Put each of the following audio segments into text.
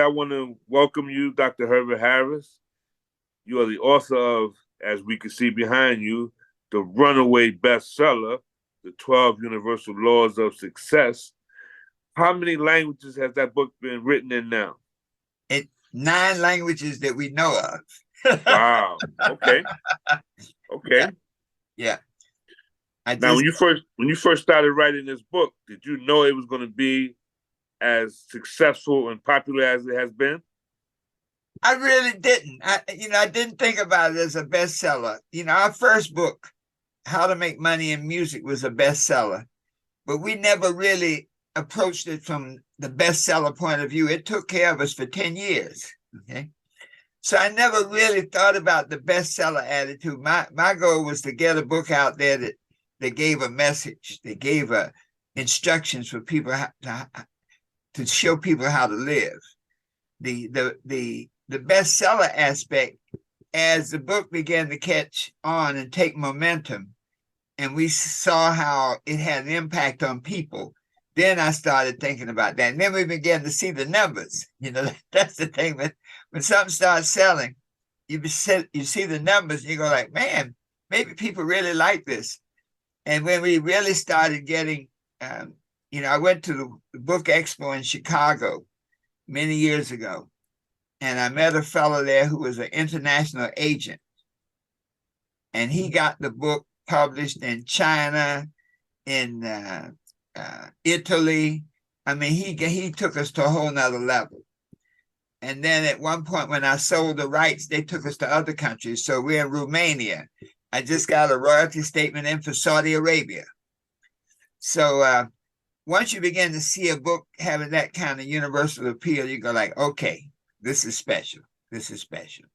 I want to welcome you, Dr. Herbert Harris. You are the author of, as we can see behind you, the runaway bestseller, The 12 Universal Laws of Success. How many languages has that book been written in now? In 9 languages that we know of. Wow. Okay. Yeah, Okay. yeah. I Now, just, when you first started writing this book, did you know it was going to be as successful and popular as it has been? I really didn't. I didn't think about it as a bestseller. Our first book, How to Make Money in Music, was a bestseller, but we never really approached it from the bestseller point of view. It took care of us for 10 years. Okay. So I never really thought about the bestseller attitude. My goal was to get a book out there that gave a message, that gave instructions for people to show people how to live. The bestseller aspect, as the book began to catch on and take momentum, and we saw how it had an impact on people, then I started thinking about that. And then we began to see the numbers. That's the thing. When something starts selling, you see the numbers and you go like, man, maybe people really like this. And when we really started getting, I went to the book expo in Chicago many years ago, and I met a fellow there who was an international agent. And he got the book published in China, in Italy. I mean, he took us to a whole nother level. And then at one point, when I sold the rights, they took us to other countries. So we're in Romania. I just got a royalty statement in for Saudi Arabia. So once you begin to see a book having that kind of universal appeal, you go like, okay, this is special. This is special.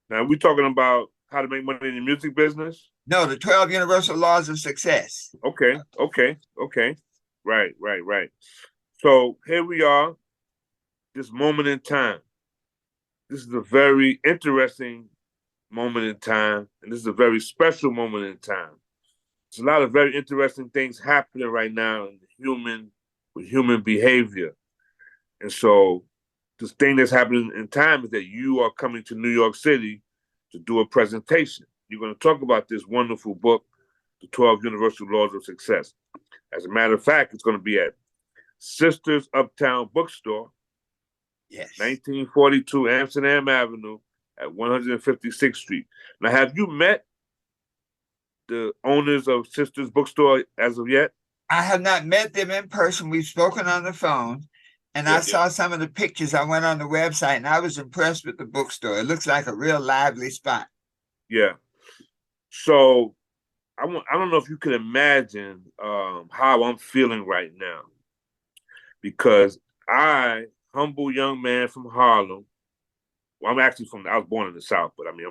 Now, we're talking about how to make money in the music business? No, the 12 Universal Laws of Success. Okay. Right. So here we are, this moment in time. This is a very interesting moment in time, and this is a very special moment in time. There's a lot of very interesting things happening right now with human behavior. And so this thing that's happening in time is that you are coming to New York City to do a presentation. You're going to talk about this wonderful book, The 12 Universal Laws of Success. As a matter of fact, it's going to be at Sisters Uptown Bookstore, Yes. 1942 Amsterdam Avenue at 156th Street. Now, have you met the owners of Sisters Bookstore as of yet? I have not met them in person. We've spoken on the phone, and I saw some of the pictures. I went on the website, and I was impressed with the bookstore. It looks like a real lively spot. Yeah. So I don't know if you can imagine how I'm feeling right now, because I, humble young man from Harlem. Well, I was born in the South, but I mean,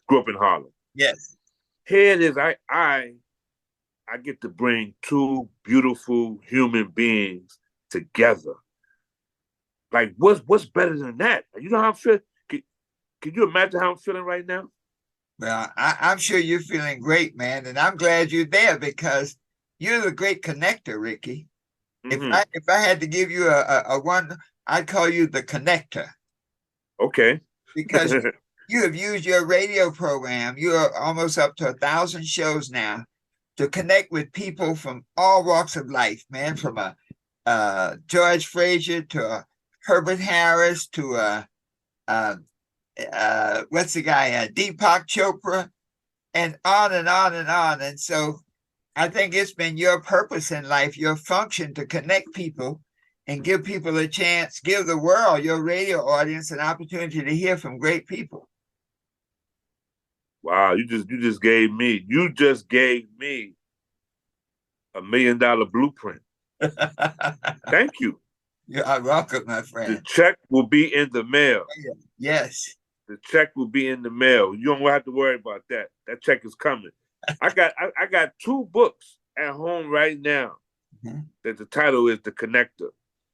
grew up in Harlem. Yes. Here it is. I get to bring two beautiful human beings together. Like, what's better than that? You know how I'm feeling? Can you imagine how I'm feeling right now? Well, I'm sure you're feeling great, man, and I'm glad you're there because you're the great connector, Ricky. Mm-hmm. If I had to give you a one, I'd call you the connector. Okay. Because you have used your radio program. You are almost up to 1,000 shows now to connect with people from all walks of life, man, from a George Frazier to a Herbert Harris to what's the guy, Deepak Chopra, and on and on and on. And so I think it's been your purpose in life, your function to connect people and give people a chance, give the world, your radio audience, an opportunity to hear from great people. Wow, you just gave me $1 million blueprint. Thank you. You're welcome, my friend. The check will be in the mail. Yes. The check will be in the mail. You don't have to worry about that. That check is coming. I got two books at home right now. Mm-hmm. That the title is The Connector.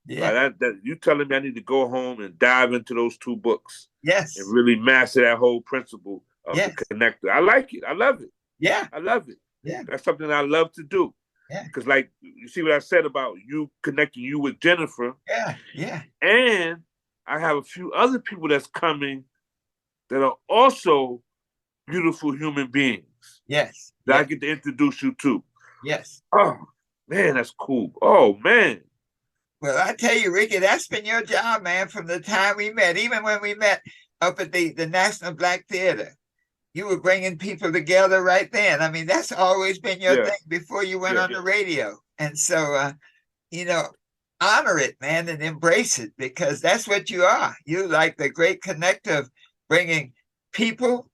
Yeah. That you telling me I need to go home and dive into those two books. Yes. And really master that whole principle of the connector. I like it. I love it. Yeah. I love it. Yeah. That's something I love to do. Yeah. Because like you see what I said about you connecting you with Jennifer. Yeah. Yeah. And I have a few other people that's coming that are also beautiful human beings Yes, that I yes, get to introduce you to. yes. Oh man, that's cool. Oh man. Well, I tell you, Ricky, that's been your job, man, from the time we met. Even when we met up at the National Black Theater, you were bringing people together right then. I mean, that's always been your Yeah, thing before you went yeah. on the radio. And so, you know, honor it, man, and embrace it because that's what you are. You like the great connector of bringing people,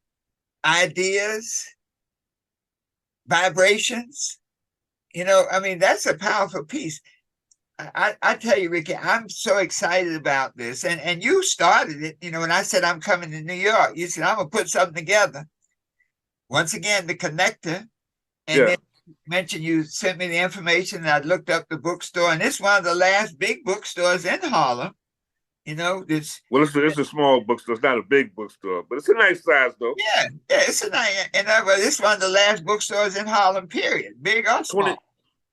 ideas, vibrations. I mean, that's a powerful piece. I tell you, Ricky, I'm so excited about this. And you started it, when I said I'm coming to New York, you said I'm gonna put something together. Once again, the connector. And Yeah. then you mentioned you sent me the information and I looked up the bookstore, and it's one of the last big bookstores in Harlem. This Well, it's a small bookstore. It's not a big bookstore, but it's a nice size though. yeah, it's a nice, and it's one of the last bookstores in Harlem, period, big or 20, small.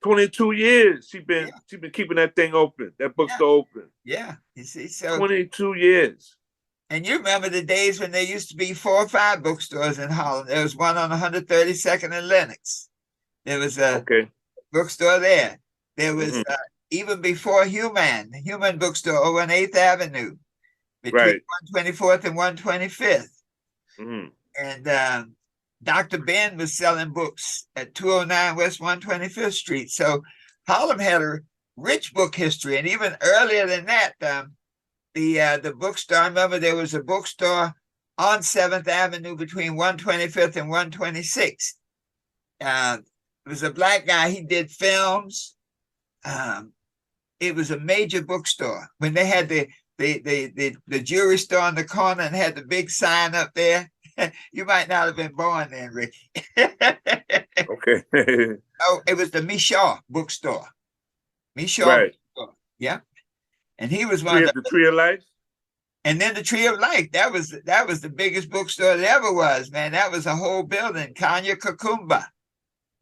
22 years Yeah, she been keeping that thing open, that yeah, bookstore open. yeah. You see, so 22 years. and you remember the days when there used to be 4 or 5 bookstores in Harlem. There was one on 132nd and Lenox. There was a Okay. bookstore there. There was Mm-hmm. even before the Human bookstore over on 8th Avenue between Right. 124th and 125th. Mm-hmm. And Dr. Ben was selling books at 209 West 125th Street. So Harlem had a rich book history. And even earlier than that, the bookstore, I remember there was a bookstore on 7th Avenue between 125th and 126th. It was a black guy. He did films. It was a major bookstore. When they had the jewelry store on the corner and had the big sign up there, you might not have been born then, Ricky. Okay. Oh, it was the Mishaw bookstore. Mishaw Right. bookstore. Yeah. And he was one of The the, Tree of Life. and then the Tree of Life. That was the biggest bookstore there ever was, man. That was a whole building, Kanya Kakumba.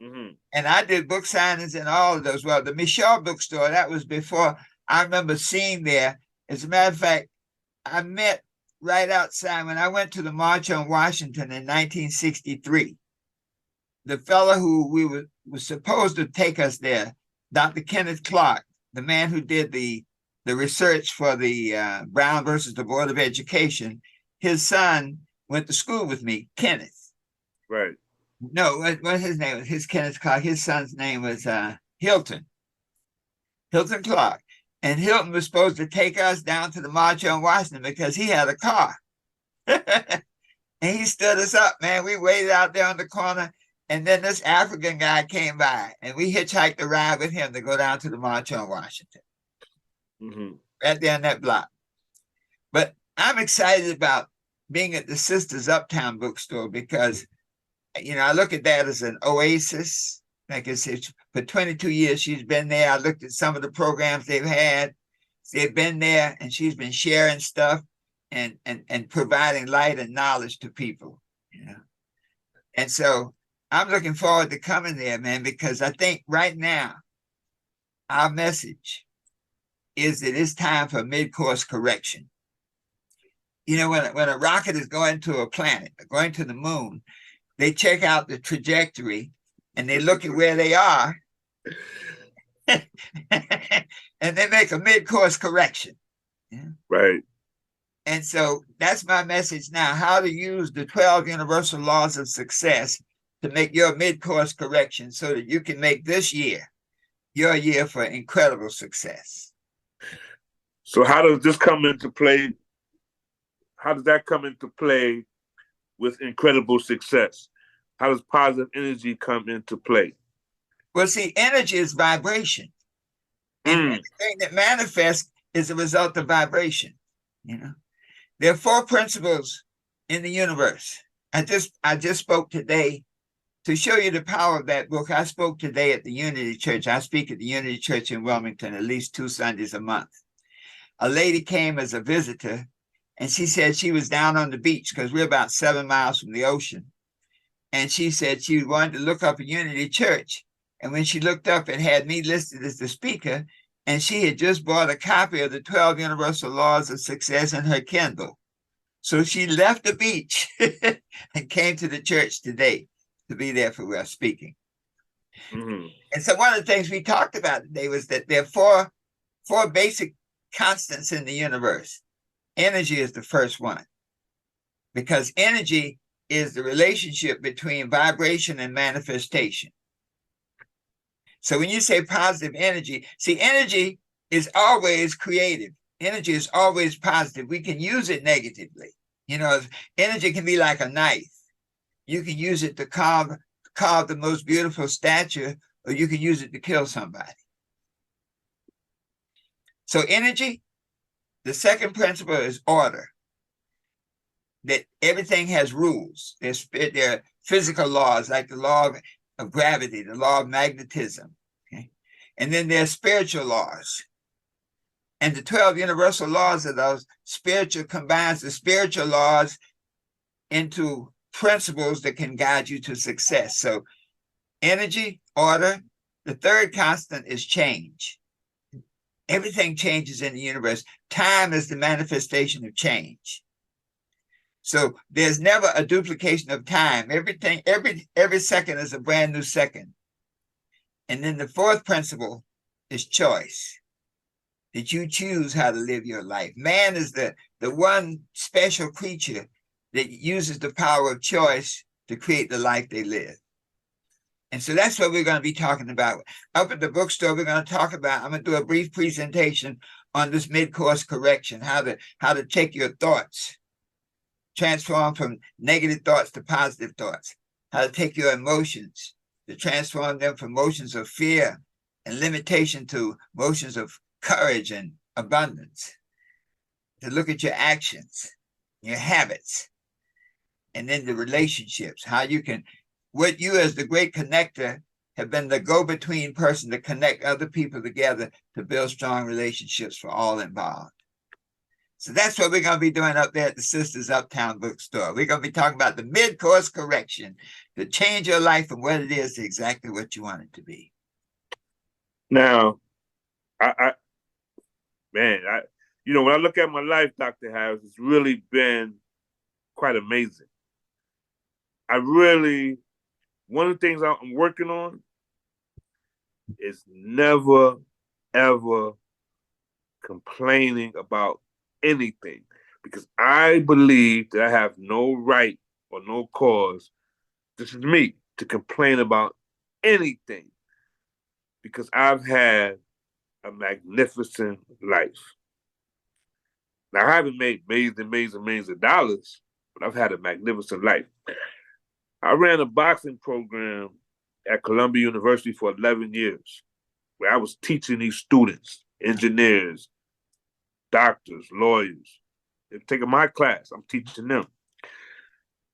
Mm-hmm. And I did book signings in all of those. Well, the Michelle bookstore, that was before I remember seeing there. As a matter of fact, I met right outside when I went to the March on Washington in 1963. The fellow who was supposed to take us there, Dr. Kenneth Clark, the man who did the research for the Brown versus the Board of Education, his son went to school with me, Kenneth. Right. No, what his name was? His Kenneth Clark. His son's name was Hilton Clark. And Hilton was supposed to take us down to the March on Washington because he had a car. And he stood us up, man. We waited out there on the corner. And then this African guy came by and we hitchhiked a ride with him to go down to the March on Washington. Mm-hmm. Right there in that block. But I'm excited about being at the Sisters Uptown Bookstore because I look at that as an oasis. Like I said, for 22 years, she's been there. I looked at some of the programs they've had. They've been there and she's been sharing stuff and providing light and knowledge to people. And so I'm looking forward to coming there, man, because I think right now our message is that it's time for mid-course correction. When a rocket is going to a planet, going to the moon, they check out the trajectory and they look at where they are and they make a mid-course correction. Yeah? Right. And so that's my message now, how to use the 12 universal laws of success to make your mid-course correction so that you can make this year your year for incredible success. So how does this come into play? How does that come into play with incredible success? How does positive energy come into play? Well, see, energy is vibration. And everything that manifests is a result of vibration. There are 4 principles in the universe. I just spoke today to show you the power of that book. I spoke today at the Unity Church. I speak at the Unity Church in Wilmington at least 2 Sundays a month. A lady came as a visitor, and she said she was down on the beach because we're about 7 miles from the ocean. And she said she wanted to look up a Unity Church. And when she looked up, it had me listed as the speaker. and she had just bought a copy of the 12 Universal Laws of Success in her Kindle. So she left the beach and came to the church today to be there for us speaking. Mm-hmm. And so one of the things we talked about today was that there are four basic constants in the universe. Energy is the first one, because energy is the relationship between vibration and manifestation. So when you say positive energy, see, energy is always creative. Energy is always positive. We can use it negatively. You know, energy can be like a knife. You can use it to carve the most beautiful statue, or you can use it to kill somebody. So energy, the second principle is order. That everything has rules. There are physical laws, like the law of gravity, the law of magnetism. Okay? And then there are spiritual laws. And the 12 universal laws of those spiritual combines the spiritual laws into principles that can guide you to success. So energy, order. The third constant is change. Everything changes in the universe. Time is the manifestation of change. So there's never a duplication of time. Everything, every second is a brand new second. And then the fourth principle is choice. That you choose how to live your life. Man is the one special creature that uses the power of choice to create the life they live. And so that's what we're going to be talking about. Up at the bookstore, we're going to talk about, I'm going to do a brief presentation on this mid-course correction, how to take your thoughts, transform from negative thoughts to positive thoughts, how to take your emotions, to transform them from emotions of fear and limitation to emotions of courage and abundance, to look at your actions, your habits, and then the relationships, how you can, what you as the great connector have been the go-between person to connect other people together to build strong relationships for all involved. So that's what we're going to be doing up there at the Sisters Uptown Bookstore. We're going to be talking about the mid-course correction to change your life from what it is to exactly what you want it to be. Now, when I look at my life, Dr. Harris, it's really been quite amazing. One of the things I'm working on is never, ever complaining about anything, because I believe that I have no right or no cause, this is me, to complain about anything, because I've had a magnificent life. Now, I haven't made millions of dollars, but I've had a magnificent life. I ran a boxing program at Columbia University for 11 years, where I was teaching these students, engineers, doctors, lawyers. They're taking my class. I'm teaching them.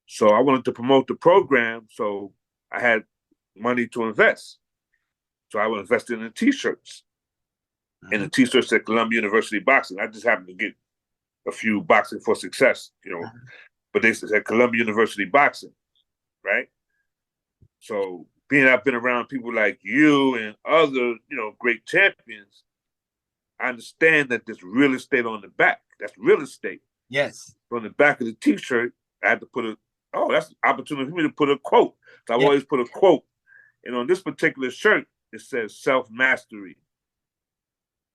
So I wanted to promote the program, so I had money to invest. So I was investing in T-shirts. And the T-shirts at Columbia University Boxing. I just happened to get a few Boxing for Success, but they said Columbia University Boxing, right? So I've been around people like you and other, great champions, I understand that there's real estate on the back. That's real estate. Yes. On the back of the T-shirt, I had to put that's an opportunity for me to put a quote. So I've always put a quote. And on this particular shirt, it says self-mastery.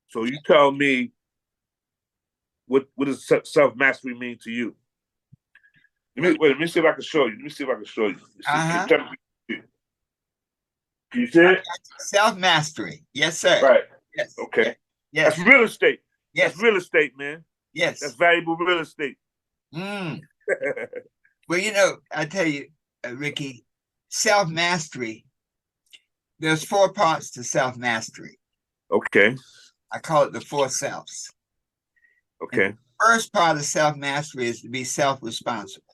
So you tell me, what does self-mastery mean to you? Let me see if I can show you. Can you see it? Self-mastery. Yes, sir. Right. Yes. Okay. Yes. That's real estate. Yes. That's real estate, man. Yes. That's valuable real estate. Well, I tell you, Ricky, self-mastery, there's 4 parts to self-mastery. Okay. I call it the 4 selves. Okay. And the first part of self-mastery is to be self-responsible.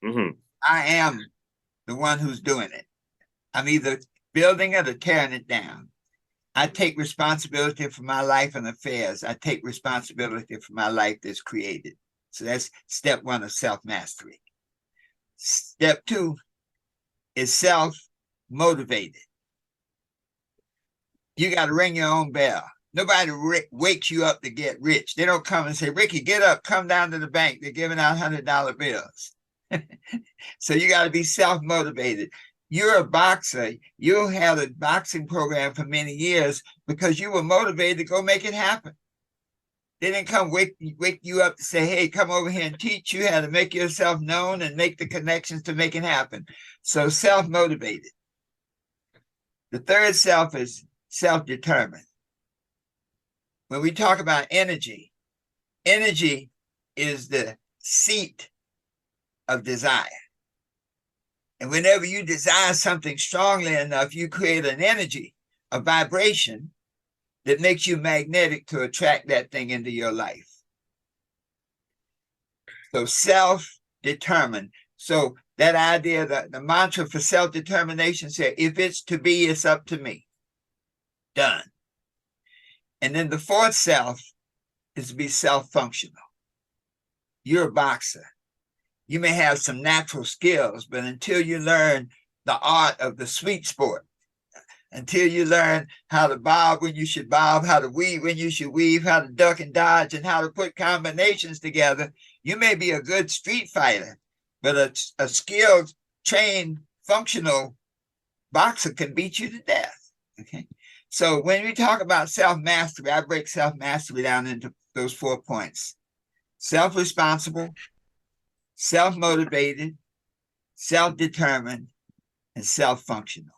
Mm-hmm. I am the one who's doing it. I'm either building it or tearing it down. I take responsibility for my life and affairs. I take responsibility for my life that's created. So that's step 1 of self-mastery. Step 2 is self-motivated. You got to ring your own bell. Nobody wakes you up to get rich. They don't come and say, Ricky, get up, come down to the bank. They're giving out $100 bills. So you got to be self-motivated. You're a boxer. You had a boxing program for many years because you were motivated to go make it happen. They didn't come wake you up to say, hey, come over here and teach you how to make yourself known and make the connections to make it happen. So self-motivated. The third self is self-determined. When we talk about energy, energy is the seat of desire. And whenever you desire something strongly enough, you create an energy, a vibration that makes you magnetic to attract that thing into your life. So self-determined. So that idea, the mantra for self-determination said, if it's to be, it's up to me. Done. And then the fourth self is to be self-functional. You're a boxer. You may have some natural skills, but until you learn the art of the sweet sport, until you learn how to bob when you should bob, how to weave when you should weave, how to duck and dodge, and how to put combinations together, you may be a good street fighter, but a skilled, trained, functional boxer can beat you to death. Okay. So when we talk about self-mastery, I break self-mastery down into those 4 points. Self-responsible, self-motivated, self-determined, and self-functional.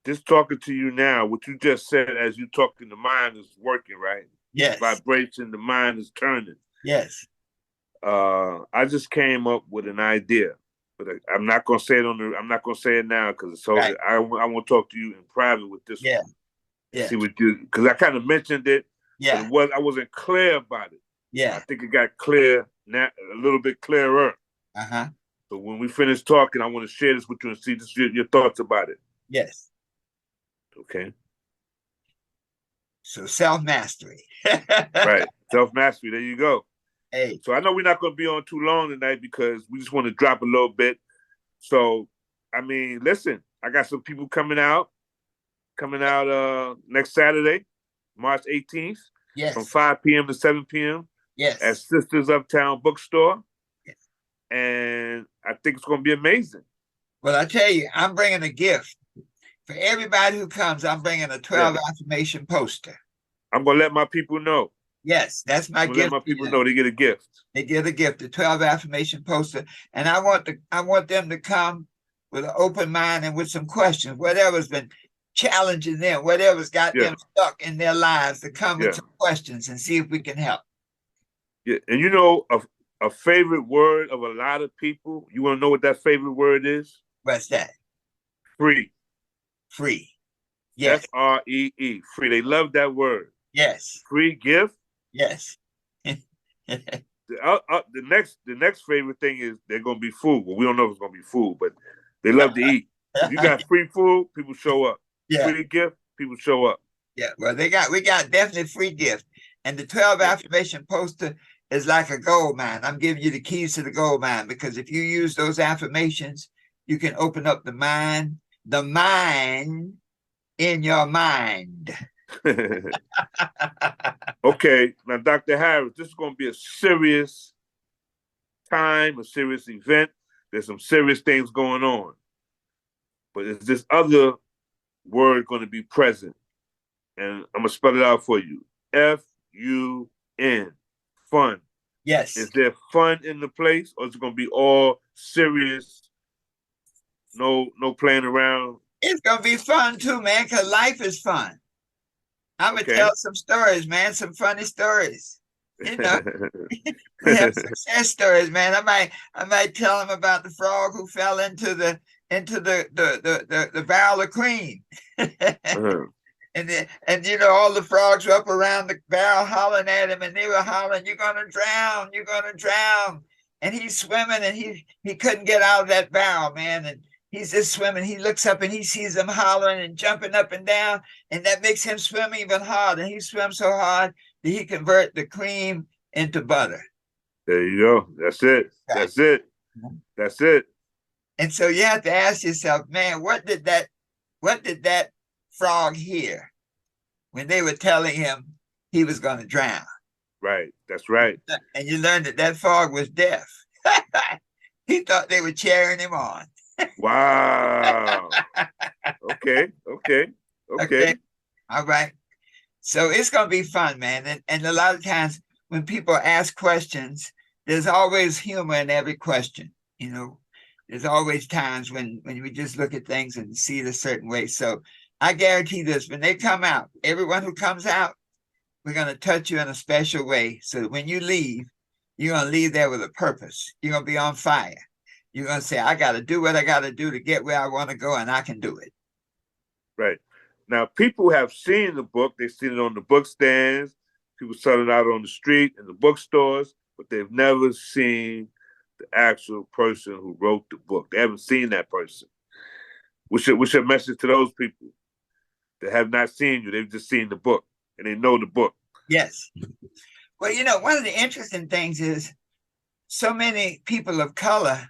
Just talking to you now, what you just said as you talking, the mind is working, right? Yes. Vibration, the mind is turning. Yes. I just came up with an idea, but I'm not gonna say it I'm not gonna say it now because right. I want to talk to you in private with this one. Yeah. See what you, because I kind of mentioned it, yeah. but I wasn't clear about it. Yeah. I think it got clear now, a little bit clearer. Uh-huh. So when we finish talking, I want to share this with you and see your thoughts about it. Yes. Okay. So self-mastery. Right. Self-mastery. There you go. Hey. So I know we're not going to be on too long tonight because we just want to drop a little bit. So, I mean, listen, I got some people coming out next Saturday, March 18th. Yes. From 5 p.m. to 7 p.m. Yes. At Sisters Uptown Bookstore. Yes. And I think it's going to be amazing. Well, I tell you, I'm bringing a gift. For everybody who comes, I'm bringing a 12 affirmation poster. I'm going to let my people know. Yes, that's my gift. Let my people know they get a gift. They get a gift, a 12 affirmation poster. And I want them to come with an open mind and with some questions, whatever's been challenging them, whatever's got them stuck in their lives, to come with some questions and see if we can help. Yeah, and you know, a favorite word of a lot of people, you want to know what that favorite word is? What's that? Free. Free. Yes. Free. Free. They love that word. Yes. Free gift. Yes. The next favorite thing is they're gonna be food. Well, we don't know if it's gonna be food, but they love to eat. If you got free food, people show up. Yeah. Free gift, people show up. Yeah. Well, we got definitely free gift, and the 12 affirmation poster is like a gold mine. I'm giving you the keys to the gold mine, because if you use those affirmations, you can open up the mind in your mind. Okay, now Dr. Harris, this is going to be a serious time, a serious event. There's some serious things going on. But is this other word going to be present? And I'm going to spell it out for you. F-U-N, fun. Yes. Is there fun in the place, or is it going to be all serious, no playing around? It's going to be fun too, man, because life is fun. I'm going to tell some stories, man, some funny stories. You know, we have success stories, man. I might tell them about the frog who fell into the barrel of cream. And you know, all the frogs were up around the barrel hollering at him, and they were hollering, "You're gonna drown, you're gonna drown." And he's swimming, and he couldn't get out of that barrel, man. And he's just swimming. He looks up and he sees them hollering and jumping up and down, and that makes him swim even harder. And he swims so hard that he convert the cream into butter. There you go. That's it. That's it. That's it. And so you have to ask yourself, man, what did that frog hear when they were telling him he was going to drown? Right. That's right. And you learned that frog was deaf. He thought they were cheering him on. Wow. Okay. Okay. Okay. Okay. All right. So it's going to be fun, man. And a lot of times when people ask questions, there's always humor in every question. You know, there's always times when we just look at things and see it a certain way. So I guarantee this, when they come out, everyone who comes out, we're going to touch you in a special way. So that when you leave, you're going to leave there with a purpose. You're going to be on fire. You're going to say, I got to do what I got to do to get where I want to go, and I can do it. Right. Now, people have seen the book. They've seen it on the book stands. People selling it out on the street in the bookstores, but they've never seen the actual person who wrote the book. They haven't seen that person. What's your message to those people that have not seen you? They've just seen the book and they know the book. Yes. Well, you know, one of the interesting things is so many people of color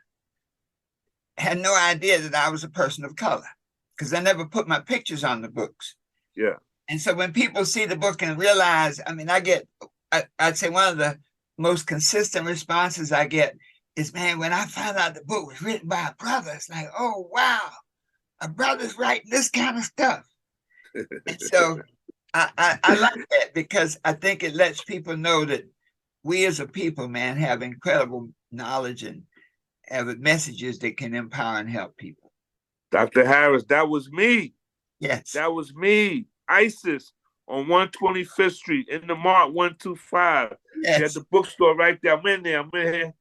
had no idea that I was a person of color because I never put my pictures on the books. Yeah. And so when people see the book and realize, I mean, I'd say one of the most consistent responses I get is, man, when I found out the book was written by a brother, it's like, oh, wow, a brother's writing this kind of stuff. And so I like that because I think it lets people know that we as a people, man, have incredible knowledge and have messages that can empower and help people. Dr. Harris, that was me. Yes. That was me. ISIS on 125th Street in the Mart 125. Yes. She had the bookstore right there. I'm in there. And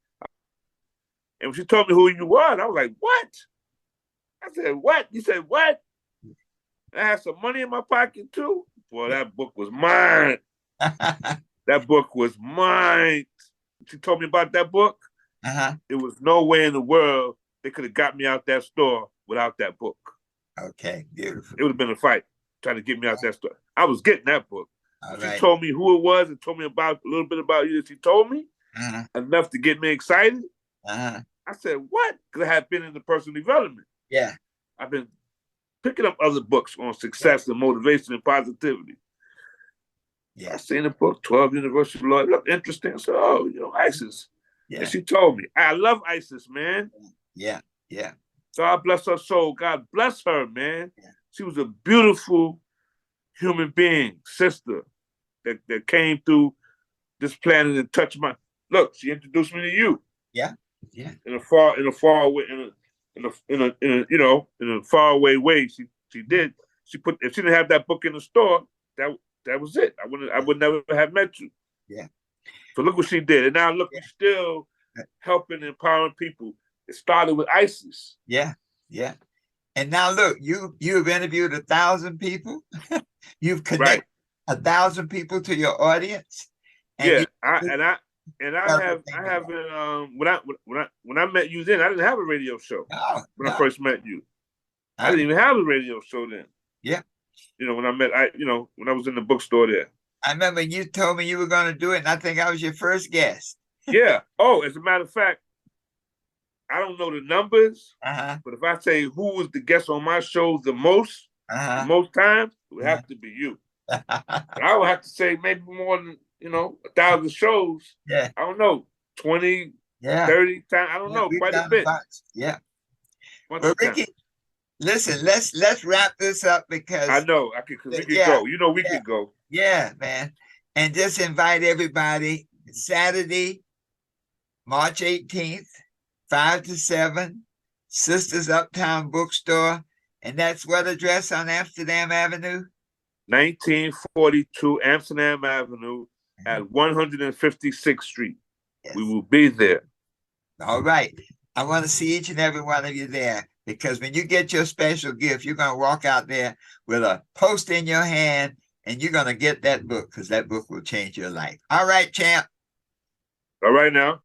when she told me who you was, I was like, what? I said, what? You said, what? I had some money in my pocket too. Boy, that book was mine. That book was mine. She told me about that book. There was no way in the world they could have got me out that store without that book. Okay, beautiful. It would have been a fight trying to get me out that store. I was getting that book. Right. She told me who it was and told me about a little bit about you that she told me, enough to get me excited. I said, what? Because I had been in the personal development. Yeah. I've been picking up other books on success and motivation and positivity. Yeah. I seen the book, 12 University Law. It looked interesting. I said, oh, you know, ISIS. Yeah. And she told me, I love ISIS, man. Yeah, yeah. God bless her soul. God bless her, man. Yeah. She was a beautiful human being, sister, that came through this planet and touched my. Look, she introduced me to you. Yeah, yeah. In a far away, in a far away way. She did. She put. If she didn't have that book in the store, that was it. I would never have met you. Yeah. So look what she did, and now look, she's still helping, empowering people. It started with ISIS. Yeah, yeah. And now look, you've interviewed 1,000 people. You've connected 1,000 people to your audience. And I have been when I met you then, I didn't have a radio show. I first met you. I didn't even have a radio show then. Yeah. You know, when I was in the bookstore there. I remember you told me you were going to do it, and I think I was your first guest. Yeah. Oh, as a matter of fact, I don't know the numbers, but if I say who was the guest on my show the most times, it would have to be you. I would have to say maybe more than 1,000 shows. Yeah. I don't know, 20, 30 times. I don't know, quite a bit. Yeah. Well, Ricky, listen, let's wrap this up because I know we can go. You know, we can go. Yeah, man. And just invite everybody Saturday, March 18th, 5 to 7, Sisters Uptown Bookstore. And that's what address on Amsterdam Avenue? 1942 Amsterdam Avenue at 156th Street. Yes. We will be there. All right. I want to see each and every one of you there because when you get your special gift, you're going to walk out there with a post in your hand and you're going to get that book because that book will change your life. All right, champ. All right now.